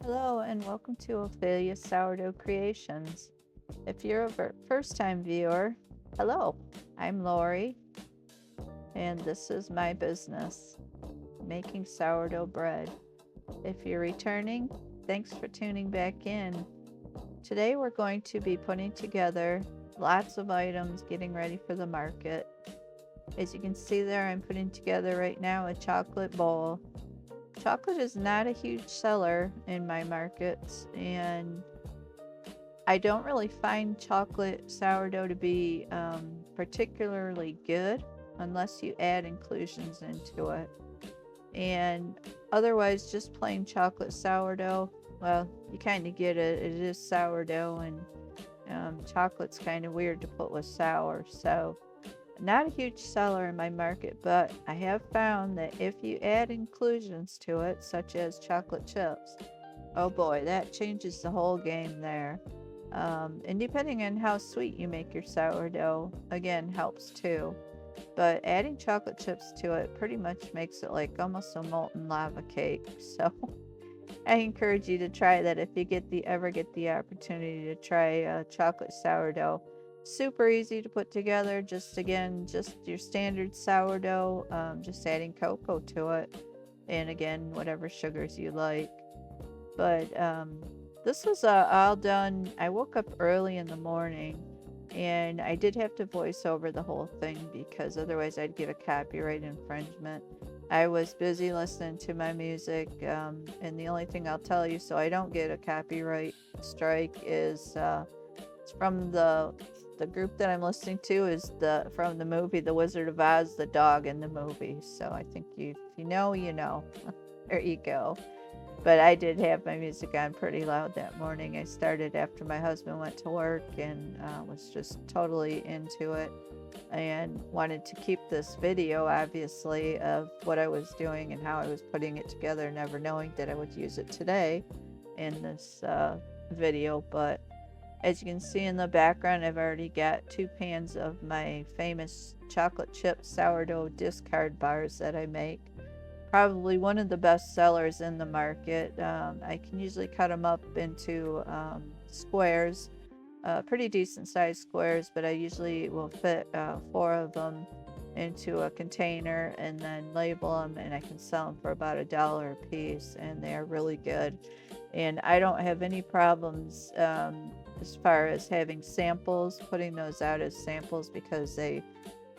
Hello and welcome to Ophelia Sourdough Creations. If you're a first-time viewer, hello, I'm Lori, and this is my business, making sourdough bread. If you're returning, thanks for tuning back in. Today we're going to be putting together lots of items, getting ready for the market. As you can see there, I'm putting together right now a chocolate bowl. Chocolate is not a huge seller in my markets, and I don't really find chocolate sourdough to be particularly good unless you add inclusions into it. And otherwise, just plain chocolate sourdough, well, you kind of get it. It is sourdough, and chocolate's kind of weird to put with sour. So, not a huge seller in my market, but I have found that if you add inclusions to it, such as chocolate chips, oh boy, that changes the whole game there. And depending on how sweet you make your sourdough, again, helps too. But adding chocolate chips to it pretty much makes it like almost a molten lava cake. So I encourage you to try that if you ever get the opportunity to try chocolate sourdough. Super easy to put together. Just your standard sourdough. Just adding cocoa to it, and again, whatever sugars you like. But this was all done. I woke up early in the morning, and I did have to voice over the whole thing because otherwise I'd get a copyright infringement. I was busy listening to my music, and the only thing I'll tell you so I don't get a copyright strike is it's from the group that I'm listening to is the from the movie The Wizard of Oz, the dog in the movie. So I think if you know, you know. There you go. But I did have my music on pretty loud that morning. I started after my husband went to work and was just totally into it and wanted to keep this video, obviously, of what I was doing and how I was putting it together, never knowing that I would use it today in this video. But as you can see in the background, I've already got 2 pans of my famous chocolate chip sourdough discard bars that I make. Probably one of the best sellers in the market. I can usually cut them up into squares, pretty decent sized squares, but I usually will fit 4 of them into a container and then label them, and I can sell them for about $1 a piece, and they are really good. And I don't have any problems as far as having samples, putting those out as samples, because they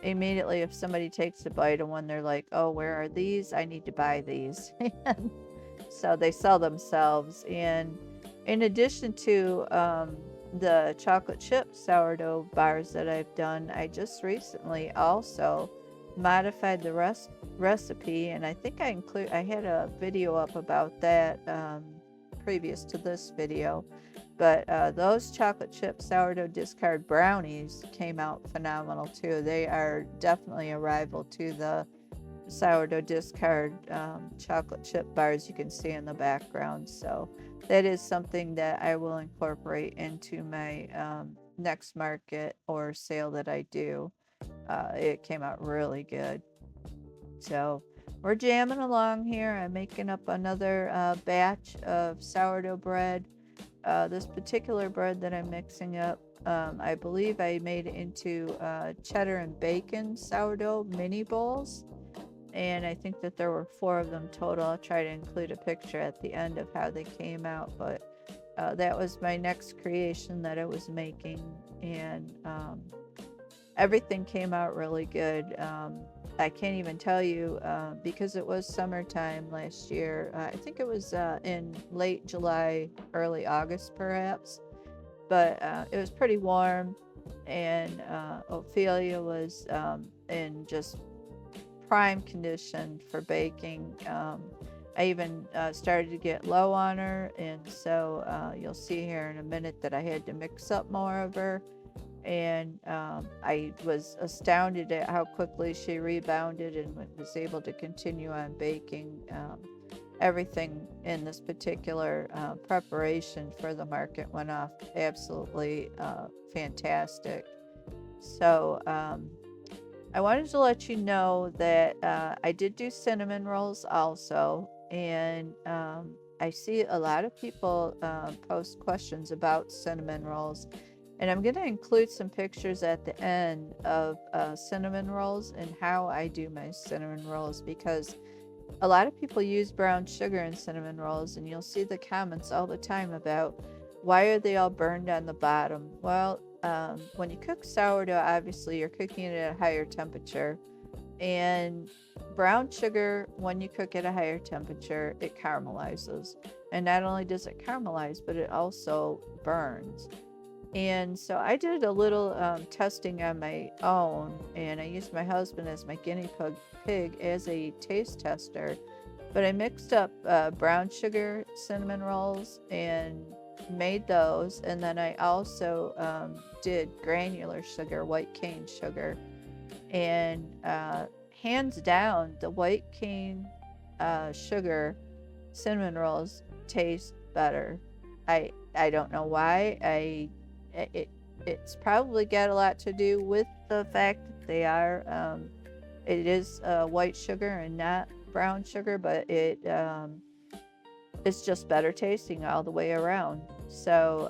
immediately, if somebody takes a bite of one, they're like, oh, where are these? I need to buy these. And so they sell themselves. And in addition to the chocolate chip sourdough bars that I've done, I just recently also modified the recipe, and I think I had a video up about that previous to this video. But those chocolate chip sourdough discard brownies came out phenomenal too. They are definitely a rival to the sourdough discard chocolate chip bars you can see in the background. So that is something that I will incorporate into my next market or sale that I do. It came out really good. So we're jamming along here. I'm making up another batch of sourdough bread. This particular bread that I'm mixing up, I believe I made it into cheddar and bacon sourdough mini bowls. And I think that there were 4 of them total. I'll try to include a picture at the end of how they came out. But that was my next creation that I was making. And everything came out really good. I can't even tell you because it was summertime last year. I think it was in late July, early August, perhaps. But it was pretty warm, and Ophelia was in just prime condition for baking. I even started to get low on her, and so you'll see here in a minute that I had to mix up more of her. And I was astounded at how quickly she rebounded and was able to continue on baking. Everything in this particular preparation for the market went off absolutely fantastic. So I wanted to let you know that I did do cinnamon rolls also, and I see a lot of people post questions about cinnamon rolls, and I'm going to include some pictures at the end of cinnamon rolls and how I do my cinnamon rolls, because a lot of people use brown sugar in cinnamon rolls, and you'll see the comments all the time about why are they all burned on the bottom. Well, when you cook sourdough, obviously you're cooking it at a higher temperature, and brown sugar, when you cook at a higher temperature, it caramelizes. And not only does it caramelize, but it also burns. And so I did a little testing on my own, and I used my husband as my guinea pig as a taste tester. But I mixed up brown sugar cinnamon rolls and made those. And then I also did granular sugar, white cane sugar. And hands down, the white cane sugar cinnamon rolls taste better. I don't know why. It's probably got a lot to do with the fact that they are it is white sugar and not brown sugar, but it's just better tasting all the way around. So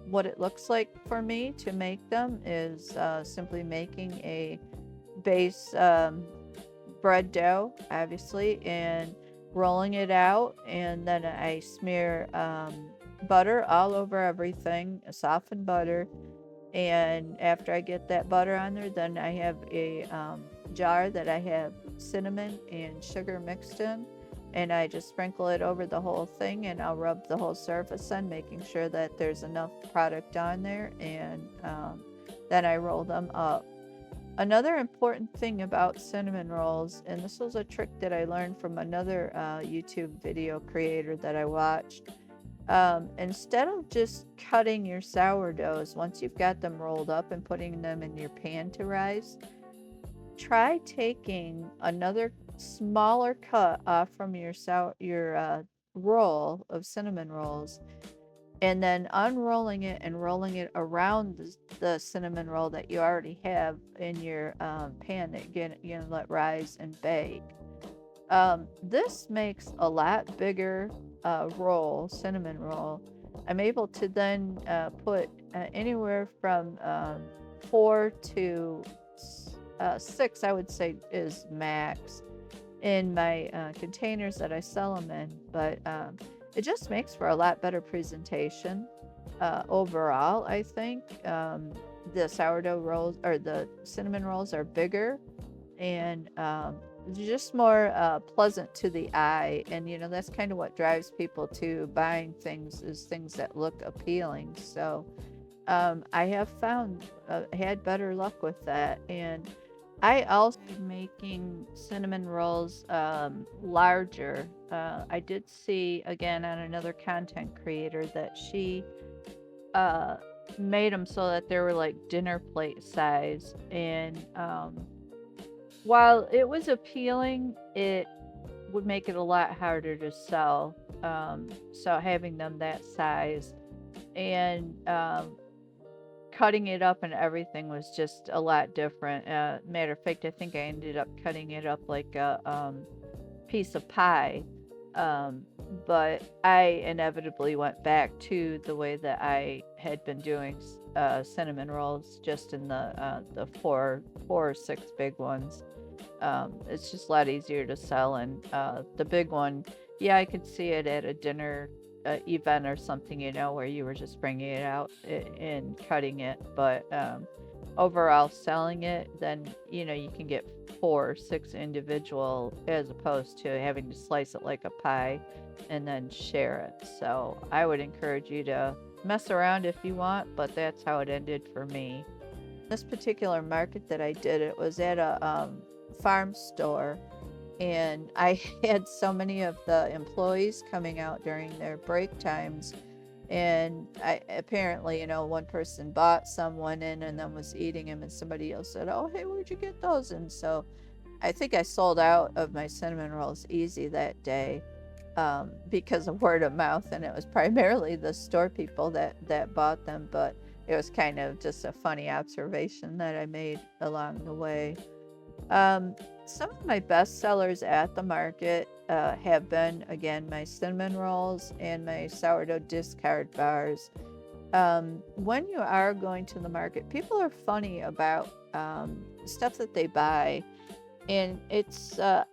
what it looks like for me to make them is simply making a base bread dough, obviously, and rolling it out, and then I smear butter all over everything, softened butter. And after I get that butter on there, then I have a jar that I have cinnamon and sugar mixed in, and I just sprinkle it over the whole thing, and I'll rub the whole surface in, making sure that there's enough product on there, and then I roll them up. Another important thing about cinnamon rolls, and this was a trick that I learned from another YouTube video creator that I watched, instead of just cutting your sourdoughs once you've got them rolled up and putting them in your pan to rise, try taking another smaller cut off from your roll of cinnamon rolls, and then unrolling it and rolling it around the cinnamon roll that you already have in your pan that you're gonna let rise and bake. This makes a lot bigger cinnamon roll. I'm able to then put anywhere from 4 to 6, I would say, is max in my containers that I sell them in. But it just makes for a lot better presentation overall, I think. The sourdough rolls or the cinnamon rolls are bigger, and just more pleasant to the eye. And that's kind of what drives people to buying things, is things that look appealing. So I have found had better luck with that. And I also making cinnamon rolls larger. I did see again on another content creator that she made them so that they were like dinner plate size. And while it was appealing, it would make it a lot harder to sell. So having them that size and cutting it up and everything was just a lot different. Matter of fact, I think I ended up cutting it up like a piece of pie. But I inevitably went back to the way that I had been doing cinnamon rolls, just in the four or six big ones. It's just a lot easier to sell, and the big one, yeah, I could see it at a dinner event or something, where you were just bringing it out and cutting it. But overall, selling it, then you can get 4 or 6 individual, as opposed to having to slice it like a pie and then share it. So I would encourage you to mess around if you want, but that's how it ended for me. This particular market that I did, it was at a farm store, and I had so many of the employees coming out during their break times, and I apparently, one person bought someone in and then was eating them, and somebody else said, "Oh, hey, where'd you get those?" And so I think I sold out of my cinnamon rolls easy that day, because of word of mouth, and it was primarily the store people that bought them. But it was kind of just a funny observation that I made along the way. some of my best sellers at the market have been, again, my cinnamon rolls and my sourdough discard bars. When you are going to the market, people are funny about stuff that they buy. And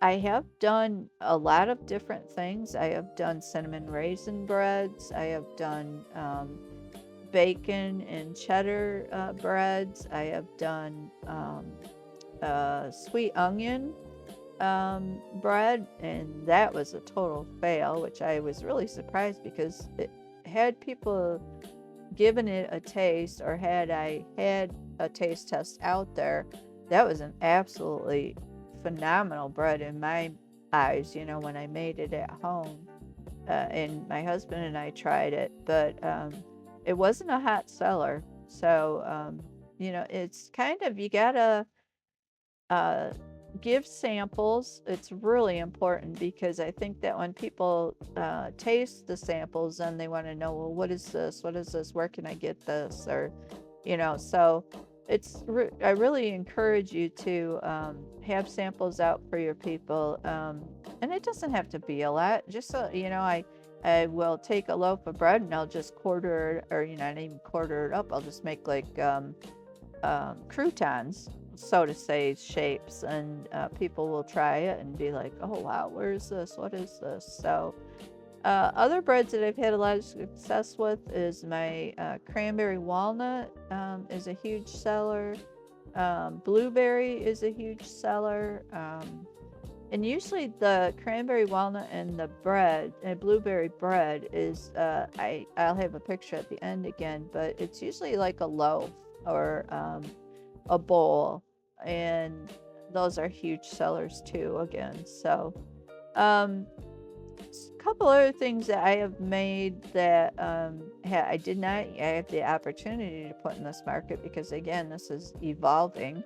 I have done a lot of different things. I have done cinnamon raisin breads. I have done bacon and cheddar breads. I have done sweet onion bread, and that was a total fail, which I was really surprised because had people given it a taste, or had I had a taste test out there, that was an absolutely phenomenal bread in my eyes, when I made it at home. And my husband and I tried it, but it wasn't a hot seller. So, it's kind of, you gotta uh, give samples. It's really important because I think that when people taste the samples, then they want to know, well, what is this? What is this? Where can I get this? Or, so I really encourage you to have samples out for your people. And it doesn't have to be a lot. Just so, I will take a loaf of bread and I'll just quarter it, or, not even quarter it up. I'll just make like croutons, so to say, shapes, and people will try it and be like, oh wow, where is this? What is this? So other breads that I've had a lot of success with is my cranberry walnut is a huge seller. Blueberry is a huge seller. And usually the cranberry walnut and the bread, and blueberry bread is, I'll have a picture at the end again, but it's usually like a loaf or a bowl, and those are huge sellers too, again. So a couple other things that I have made that I did not have the opportunity to put in this market because, again, this is evolving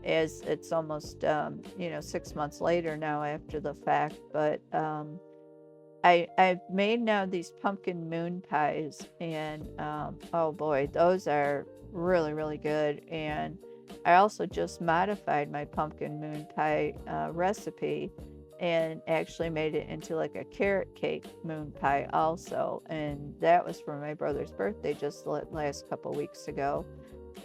as it's almost 6 months later now after the fact. But I've made now these pumpkin moon pies, and oh boy, those are really, really good. And I also just modified my pumpkin moon pie recipe and actually made it into like a carrot cake moon pie also. And that was for my brother's birthday just the last couple weeks ago.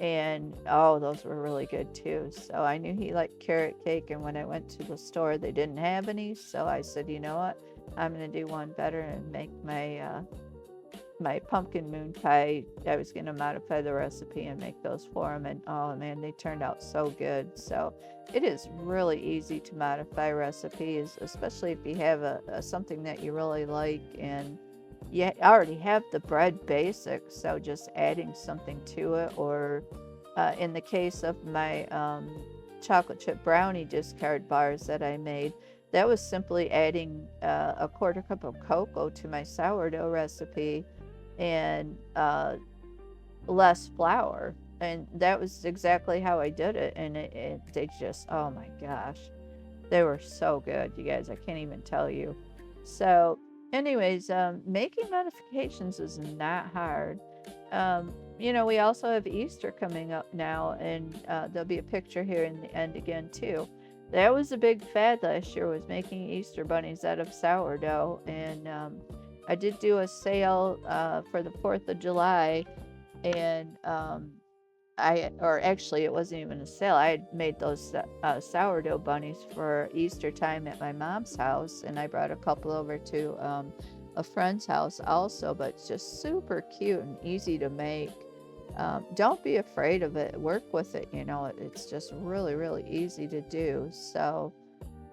And oh, those were really good too. So I knew he liked carrot cake, and when I went to the store, they didn't have any. So I said, you know what? I'm going to do one better and make my pumpkin moon pie. I was going to modify the recipe and make those for him, and oh man, they turned out so good. So it is really easy to modify recipes, especially if you have something that you really like and you already have the bread basics, so just adding something to it. Or in the case of my chocolate chip brownie discard bars that I made, that was simply adding a quarter cup of cocoa to my sourdough recipe and less flour. And that was exactly how I did it. And they just, oh my gosh, they were so good, you guys. I can't even tell you. So anyways, making modifications is not hard. We also have Easter coming up now, and there'll be a picture here in the end again too. That was a big fad last year, was making Easter bunnies out of sourdough. And I did do a sale for the 4th of July, and actually it wasn't even a sale. I had made those sourdough bunnies for Easter time at my mom's house, and I brought a couple over to a friend's house also, but it's just super cute and easy to make. Don't be afraid of it. Work with it. It's just really, really easy to do. So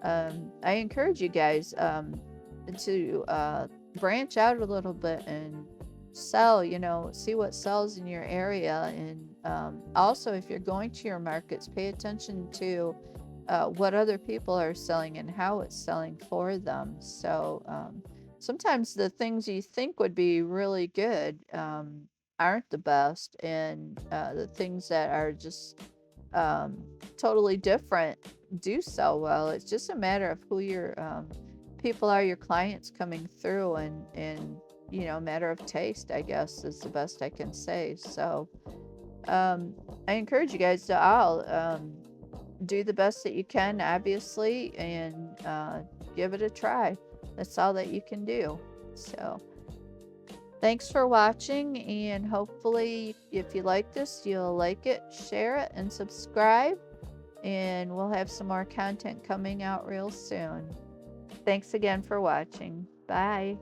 I encourage you guys to branch out a little bit and sell, see what sells in your area. And also, if you're going to your markets, pay attention to what other people are selling and how it's selling for them. So sometimes the things you think would be really good aren't the best, and the things that are just totally different do sell well. It's just a matter of who your people are, your clients coming through, and matter of taste, I guess, is the best I can say. So I encourage you guys to all do the best that you can, obviously, and give it a try. That's all that you can do. So, thanks for watching, and hopefully, if you like this, you'll like it, share it, and subscribe. And we'll have some more content coming out real soon. Thanks again for watching. Bye.